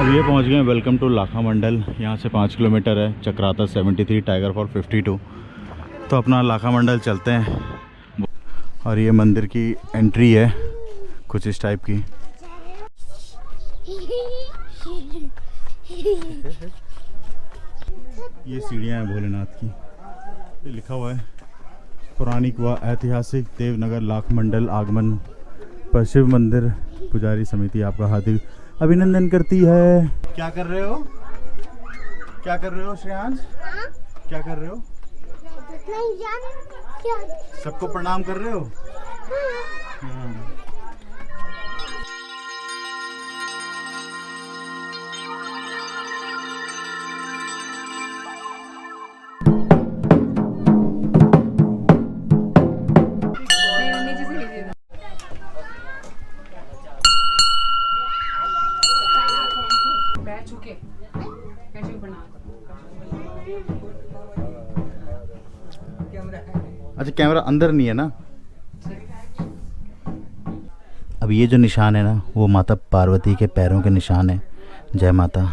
अब ये पहुंच गए वेलकम टू लाखा मंडल। यहाँ से 5 किलोमीटर है, चक्राता 73, टाइगर फॉल 52। तो अपना लाखा मंडल चलते हैं। और ये मंदिर की एंट्री है कुछ इस टाइप की। ये सीढ़ियाँ हैं भोलेनाथ की। ये लिखा हुआ है पौराणिक व ऐतिहासिक देवनगर लाख मंडल आगमन पर शिव मंदिर पुजारी समिति आपका हार्दिक अभिनंदन करती है। क्या कर रहे हो? क्या कर रहे हो श्रेयांश? क्या कर रहे हो? सबको प्रणाम कर रहे हो? हाँ। अच्छा, कैमरा अंदर नहीं है ना। अब ये जो निशान है ना, वो माता पार्वती के पैरों के निशान है। जय माता।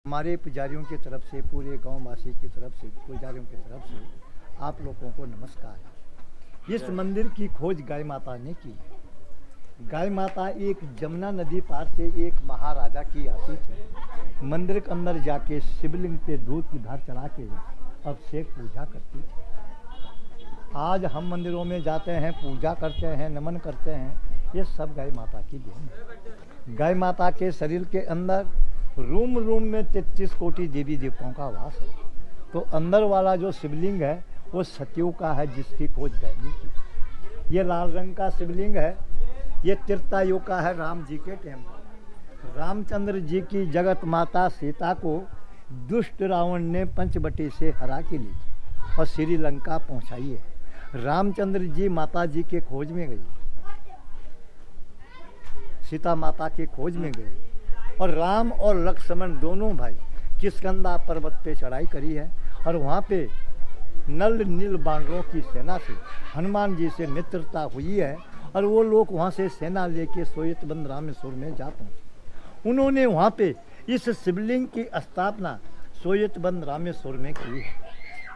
हमारे पुजारियों की तरफ से, पूरे गांव वासी की तरफ से, पुजारियों की तरफ से आप लोगों को नमस्कार। इस मंदिर की खोज गाय माता ने की। गाय माता एक जमुना नदी पार से एक महाराजा की आती थी। मंदिर के अंदर जाके शिवलिंग पे दूध की धार चढ़ा के अभिषेक पूजा करती थी। आज हम मंदिरों में जाते हैं, पूजा करते हैं, नमन करते हैं, ये सब गाय माता की देन है। गाय माता के शरीर के अंदर रूम रूम में 33 कोटि देवी देवताओं का वास है। तो अंदर वाला जो शिवलिंग है वो सतयुग का है, जिसकी खोज गाय ने की। ये लाल रंग का शिवलिंग है, ये त्रेतायुग का है, राम जी के टाइम का। रामचंद्र जी की जगत माता सीता को दुष्ट रावण ने पंचवटी से हरा के ली और श्रीलंका पहुंचाई है। रामचंद्र जी माता जी के खोज में गई, सीता माता के खोज में गई, और राम और लक्ष्मण दोनों भाई किष्किंधा पर्वत पे चढ़ाई करी है। और वहाँ पे नल नील बानरों की सेना से हनुमान जी से मित्रता हुई है। और वो लोग वहाँ से सेना लेके सोयतबंद रामेश्वर में जा पहुँचे। उन्होंने वहाँ पे इस शिवलिंग की स्थापना सोयतबंद रामेश्वर में की है।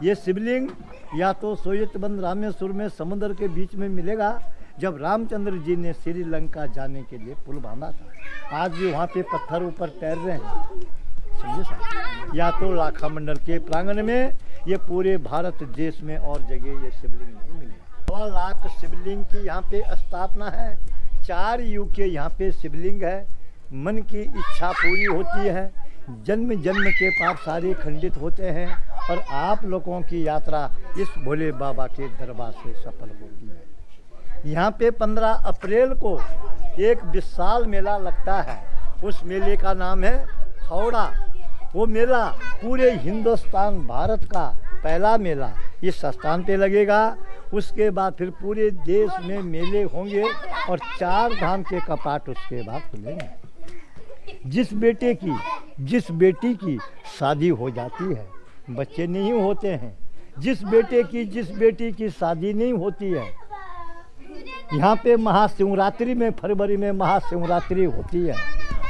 ये शिवलिंग या तो सोयतबंद रामेश्वर में समुद्र के बीच में मिलेगा, जब रामचंद्र जी ने श्रीलंका जाने के लिए पुल बांधा था। आज भी वहाँ पे पत्थर ऊपर तैर रहे हैं, समझे साहब। या तो लाखा मंडल के प्रांगण में, ये पूरे भारत देश में और जगह ये शिवलिंग नहीं मिले। 1 लाख शिवलिंग की यहाँ पे स्थापना है। 4 युग के यहाँ पे शिवलिंग है। मन की इच्छा पूरी होती है, जन्म जन्म के पाप सारे खंडित होते हैं, और आप लोगों की यात्रा इस भोले बाबा के दरबार से सफल होती है। यहाँ पे 15 अप्रैल को एक विशाल मेला लगता है। उस मेले का नाम है थौड़ा। वो मेला पूरे हिंदुस्तान भारत का पहला मेला इस स्थान पे लगेगा। उसके बाद फिर पूरे देश में मेले होंगे और 4 धाम के कपाट उसके बाद खुलेंगे। जिस बेटी की शादी हो जाती है, बच्चे नहीं होते हैं, जिस बेटी की शादी नहीं होती है, यहाँ पे महाशिवरात्रि में, फरवरी में महाशिवरात्रि होती है।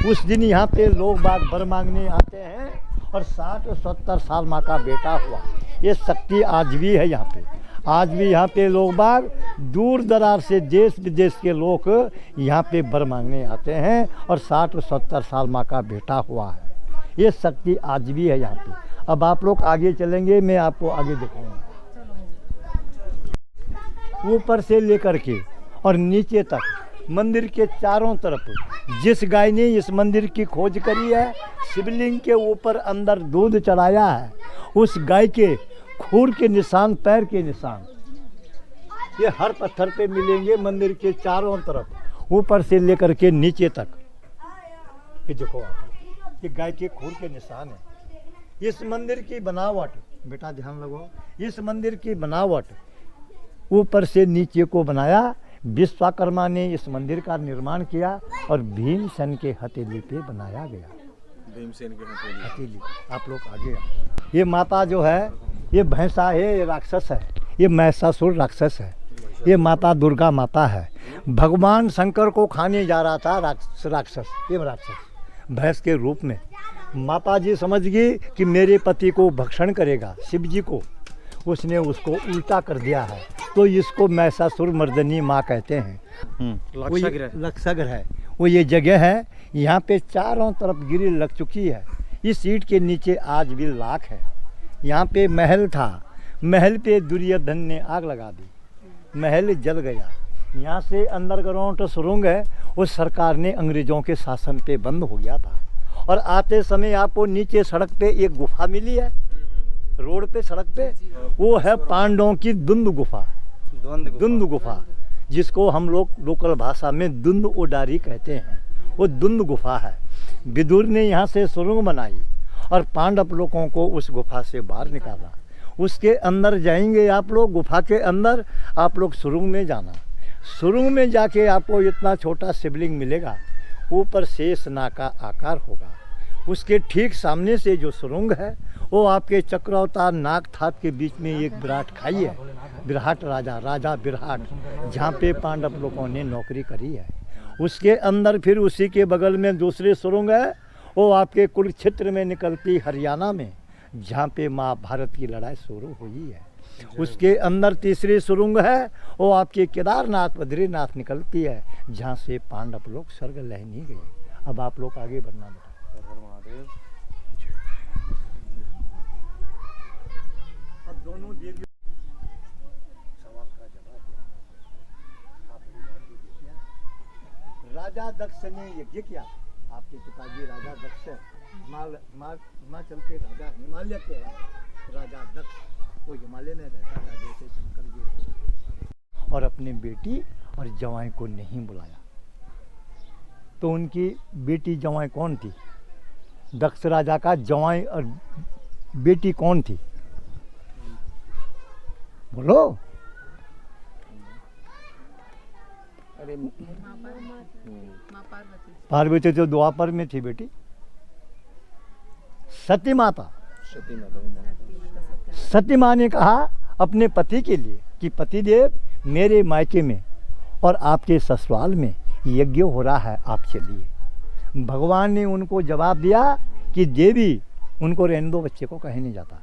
उस दिन यहाँ पे लोग बाग वर मांगने आते हैं, और 60 और 70 साल माँ का बेटा हुआ। ये शक्ति आज भी है यहाँ पे। आज भी यहाँ पे लोग बाग दूर दरार से, देश विदेश के लोग यहाँ पे वर मांगने आते हैं, और 60 और 70 साल माँ का बेटा हुआ है। ये शक्ति आज भी है यहाँ पे। अब आप लोग आगे चलेंगे, मैं आपको आगे दिखाऊंगा। ऊपर से लेकर के और नीचे तक मंदिर के चारों तरफ जिस गाय ने इस मंदिर की खोज करी है, शिवलिंग के ऊपर अंदर दूध चढ़ाया है, उस गाय के खूर के निशान, पैर के निशान, ये हर पत्थर पे मिलेंगे मंदिर के चारों तरफ, ऊपर से लेकर के नीचे तक। ये देखो आप, ये गाय के खूर के निशान है। इस मंदिर की बनावट, बेटा ध्यान लगाओ, इस मंदिर की बनावट ऊपर से नीचे को बनाया विश्वकर्मा ने इस मंदिर का निर्माण किया और भीमसेन के हथेली पे बनाया गया। भीमसेन के हथेली। हथेली, आप लोग आगे आओ। ये माता जो है ये भैंसा है, ये राक्षस है, ये महिषासुर राक्षस है, ये माता दुर्गा माता है। भगवान शंकर को खाने जा रहा था राक्षस, ये राक्षस भैंस के रूप में। माता जी समझ गई कि मेरे पति को भक्षण करेगा, शिव जी को, उसने उसको उल्टा कर दिया है, तो इसको महिषासुर मर्दनी माँ कहते हैं। लक्षागृह है वो, ये जगह है, यहाँ पे चारों तरफ गिरिल लग चुकी है। इस ईंट के नीचे आज भी लाख है। यहाँ पे महल था, महल पे दुर्योधन ने आग लगा दी, महल जल गया। यहाँ से अंडरग्राउंड सुरंग है, उस सरकार ने अंग्रेजों के शासन पे बंद हो गया था। और आते समय आपको नीचे सड़क पे एक गुफा मिली है, रोड पे सड़क पे, वो है पांडवों की दुंद गुफा। दुंद गुफा जिसको हम लोग लोकल भाषा में दुंद ओडारी कहते हैं, वो दुंद गुफा है। विदुर ने यहाँ से सुरंग बनाई और पांडव लोगों को उस गुफा से बाहर निकाला। उसके अंदर जाएंगे आप लोग, गुफा के अंदर आप लोग सुरंग में जाना। सुरंग में जाके आपको इतना छोटा शिवलिंग मिलेगा, ऊपर शेष नाग का आकार होगा। उसके ठीक सामने से जो सुरंग है वो आपके चक्रअवतार नाग थाप के बीच में एक विराट खाई है, विराट राजा विराट, जहाँ पे पांडव लोगों ने नौकरी करी है। उसके अंदर फिर उसी के बगल में दूसरी सुरंग है, वो आपके कुरुक्षेत्र में निकलती हरियाणा में, जहाँ पे महाभारत की लड़ाई शुरू हुई है। उसके अंदर तीसरी सुरंग है, वो आपके केदारनाथ बद्रीनाथ निकलती है, जहाँ से पांडव लोग स्वर्ग लहनी गए। अब आप लोग आगे बढ़ना बेटा। अब दोनों देवी सवाल का जवाब राजा दक्ष ने यज्ञ किया। आपके पिताजी राजा दक्ष, हिमाचल के राजा, हिमालय के राजा दक्ष, वो हिमालय में रहता था जैसे शंकर जी, और अपने बेटी और जवाई को नहीं बुलाया। तो उनकी बेटी जवाई कौन थी? दक्ष राजा का जवाई और बेटी कौन थी? बोलो। अरे पार्वती तो द्वापर में थी बेटी, सती माता। सती माँ ने कहा अपने पति के लिए कि पतिदेव मेरे मायके में और आपके ससुराल में यज्ञ हो रहा है, आप चलिए। भगवान ने उनको जवाब दिया कि देवी, उनको रहने दो, बच्चे को कहीं नहीं जाता।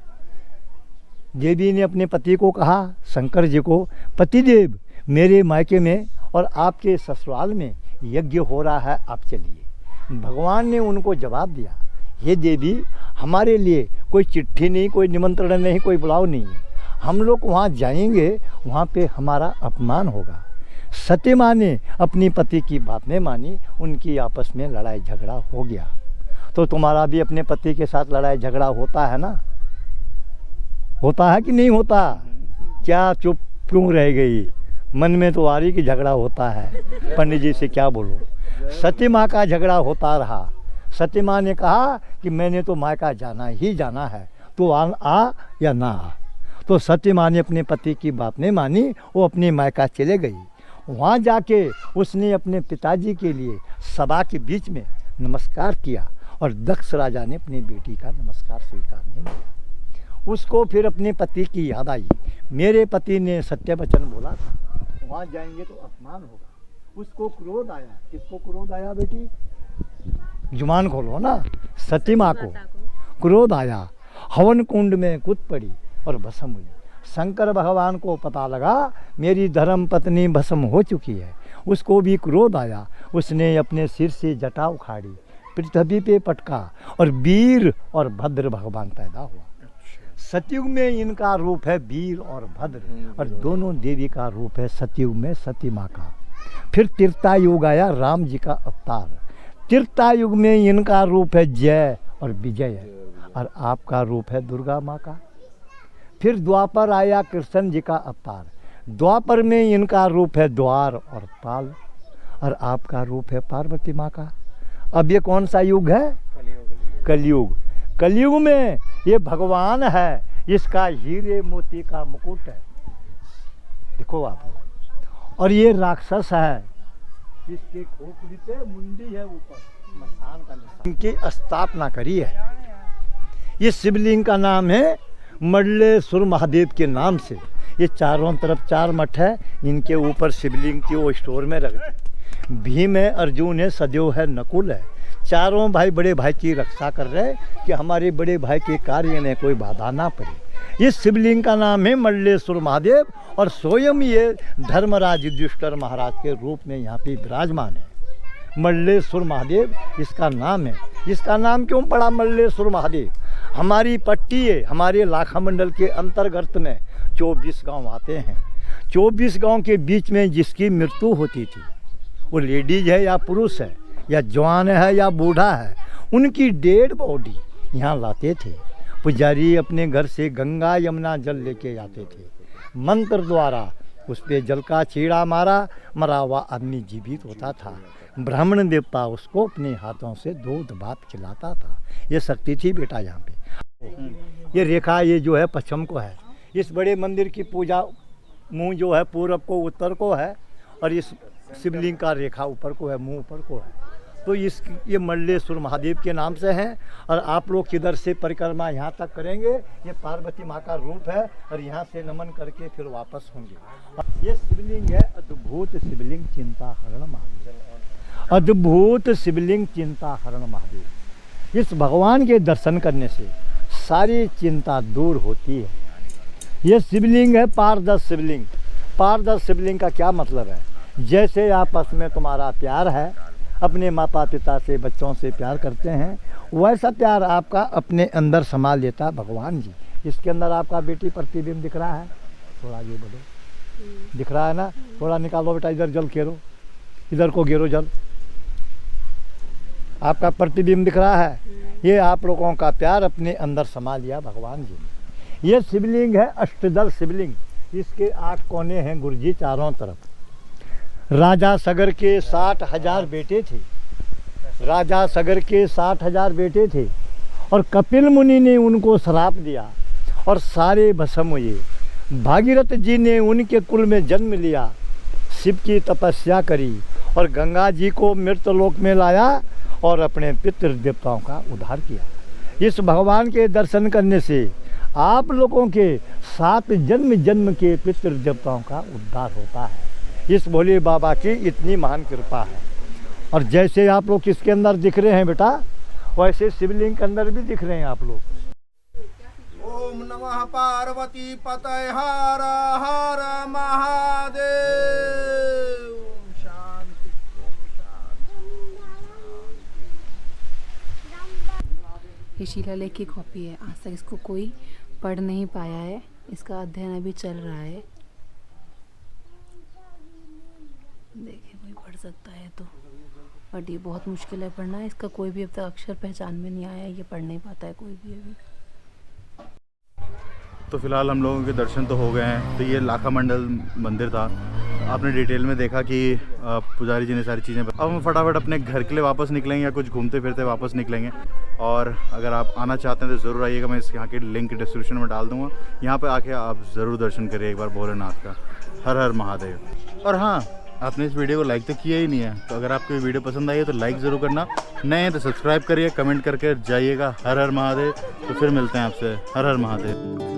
देवी ने अपने पति को कहा, शंकर जी को, पतिदेव मेरे मायके में और आपके ससुराल में यज्ञ हो रहा है, आप चलिए। भगवान ने उनको जवाब दिया, हे देवी हमारे लिए कोई चिट्ठी नहीं, कोई निमंत्रण नहीं, कोई बुलाव नहीं है, हम लोग वहाँ जाएंगे, वहाँ पे हमारा अपमान होगा। सती माँ ने अपनी पति की बात नहीं मानी, उनकी आपस में लड़ाई झगड़ा हो गया। तो तुम्हारा भी अपने पति के साथ लड़ाई झगड़ा होता है ना? होता है कि नहीं होता? क्या चुप क्यों रह गई? मन में तो आ रही कि झगड़ा होता है, पंडित जी से क्या बोलो। सती माँ का झगड़ा होता रहा। सती माँ ने कहा कि मैंने तो मायका जाना ही जाना है, तो आ या ना आ। तो सती माँ ने अपने पति की बात नहीं मानी, वो अपनी मायका चले गई। वहाँ जाके उसने अपने पिताजी के लिए सभा के बीच में नमस्कार किया और दक्ष राजा ने अपनी बेटी का नमस्कार स्वीकार नहीं किया। उसको फिर अपने पति की याद आई, मेरे पति ने सत्य वचन बोला था, वहाँ जाएंगे तो अपमान होगा। उसको क्रोध आया। किसको क्रोध आया बेटी? जुबान खोलो ना। सती माँ को क्रोध आया, हवन कुंड में कूद पड़ी और भस्म हुई। शंकर भगवान को पता लगा मेरी धर्म पत्नी भस्म हो चुकी है, उसको भी क्रोध आया। उसने अपने सिर से जटा उखाड़ी, पृथ्वी पे पटका और वीर और भद्र भगवान पैदा हुआ। सतयुग में इनका रूप है वीर और भद्र, और दोनों देवी का रूप है सतयुग में सती माँ का। फिर त्रेता युग आया, राम जी का अवतार। त्रेता युग में इनका रूप है जय और विजय, और आपका रूप है दुर्गा माँ का। फिर द्वापर आया, कृष्ण जी का अवतार। द्वापर में इनका रूप है द्वार और पाल, और आपका रूप है पार्वती माँ का। अब ये कौन सा युग है? कलयुग। कलयुग में ये भगवान है, इसका हीरे मोती का मुकुट है, देखो आप। और ये राक्षस है, इसके खोपड़ी पे मुंडी है, ऊपर मसान का निशान। इनकी स्थापना करी है। ये शिवलिंग का नाम है मंडलेश्वर महादेव के नाम से। ये चारों तरफ 4 मठ है, इनके ऊपर शिवलिंग की वो स्टोर में रख दी। भीम है, अर्जुन है, सदैव है, नकुल है, चारों भाई बड़े भाई की रक्षा कर रहे हैं कि हमारे बड़े भाई के कार्य में कोई बाधा ना पड़े। इस शिवलिंग का नाम है मंडलेश्वर महादेव और स्वयं ये धर्मराज युधिष्ठिर महाराज के रूप में यहाँ पे विराजमान है। मंडलेश्वर महादेव इसका नाम है। इसका नाम क्यों पड़ा मंडलेश्वर महादेव? हमारी पट्टी है, हमारे लाखा मंडल के अंतर्गत में 24 गांव आते हैं। 24 गांव के बीच में जिसकी मृत्यु होती थी, वो लेडीज है या पुरुष है या जवान है या बूढ़ा है, उनकी डेड बॉडी यहाँ लाते थे। पुजारी अपने घर से गंगा यमुना जल लेके आते थे, मंत्र द्वारा उस पर जल का छीड़ा मारा, मरा हुआ आदमी जीवित होता था। ब्राह्मण देवता उसको अपने हाथों से दूध भात खिलाता था। ये शक्ति थी बेटा यहाँ पे। ये रेखा ये जो है पश्चिम को है। इस बड़े मंदिर की पूजा मुंह जो है पूर्व को उत्तर को है और इस शिवलिंग का रेखा ऊपर को है, मुंह ऊपर को है। तो ये मंडलेश्वर महादेव के नाम से हैं। और आप लोग किधर से परिक्रमा यहाँ तक करेंगे, ये पार्वती माँ का रूप है और यहाँ से नमन करके फिर वापस होंगे। ये शिवलिंग है अद्भुत शिवलिंग चिंताहरण महादेव, अद्भुत शिवलिंग चिंताहरण महादेव। इस भगवान के दर्शन करने से सारी चिंता दूर होती है। ये शिवलिंग है पारदर्श शिवलिंग। पारदर्श शिवलिंग का क्या मतलब है? जैसे आपस में तुम्हारा प्यार है, अपने माता पिता से बच्चों से प्यार करते हैं, वैसा प्यार आपका अपने अंदर समा लेता भगवान जी। इसके अंदर आपका बेटी प्रतिबिंब दिख रहा है, थोड़ा आगे बढ़ो, दिख रहा है ना? थोड़ा निकालो बेटा, इधर जल घेरो, इधर को घेरो जल। आपका प्रतिबिंब दिख रहा है, ये आप लोगों का प्यार अपने अंदर समा लिया भगवान जी ने। ये शिवलिंग है अष्टदल शिवलिंग। इसके 8 कोने हैं गुरुजी चारों तरफ। राजा सगर के 60,000 बेटे थे। राजा सगर के 60,000 बेटे थे और कपिल मुनि ने उनको श्राप दिया और सारे भस्म हुए। भागीरथ जी ने उनके कुल में जन्म लिया, शिव की तपस्या करी और गंगा जी को मृतलोक में लाया और अपने पितृ देवताओं का उद्धार किया। इस भगवान के दर्शन करने से आप लोगों के 7 जन्म जन्म के पितृ देवताओं का उद्धार होता है। इस भोले बाबा की इतनी महान कृपा है। और जैसे आप लोग किसके अंदर दिख रहे हैं बेटा, वैसे शिवलिंग के अंदर भी दिख रहे हैं आप लोग। ओम नमः पार्वती पतये हर हर महादेव। शांति ये शिलालेख की कॉपी है। आज तक इसको कोई पढ़ नहीं पाया है। इसका अध्ययन अभी चल रहा है। देखिए कोई पढ़ सकता है तो, बट ये बहुत मुश्किल है पढ़ना। इसका कोई भी अब तक अक्षर पहचान में नहीं आया। ये पढ़ नहीं पाता है कोई भी अभी। तो फिलहाल हम लोगों के दर्शन तो हो गए हैं। तो ये लाखा मंडल मंदिर था, आपने डिटेल में देखा कि पुजारी जी ने सारी चीज़ें। अब हम फटाफट अपने घर के लिए वापस निकलेंगे या कुछ घूमते फिरते वापस निकलेंगे। और अगर आप आना चाहते हैं तो ज़रूर आइएगा, मैं इस यहाँ के लिंक डिस्क्रिप्शन में डाल दूँगा। यहाँ पर आके आप ज़रूर दर्शन करिए एक बार भोलेनाथ का। हर हर महादेव। और हाँ, आपने इस वीडियो को लाइक तो किया ही नहीं है, तो अगर आपको ये वीडियो पसंद आई है तो लाइक ज़रूर करना। नए हैं तो सब्सक्राइब करिए, कमेंट करके जाइएगा। हर हर महादेव। तो फिर मिलते हैं आपसे। हर हर महादेव।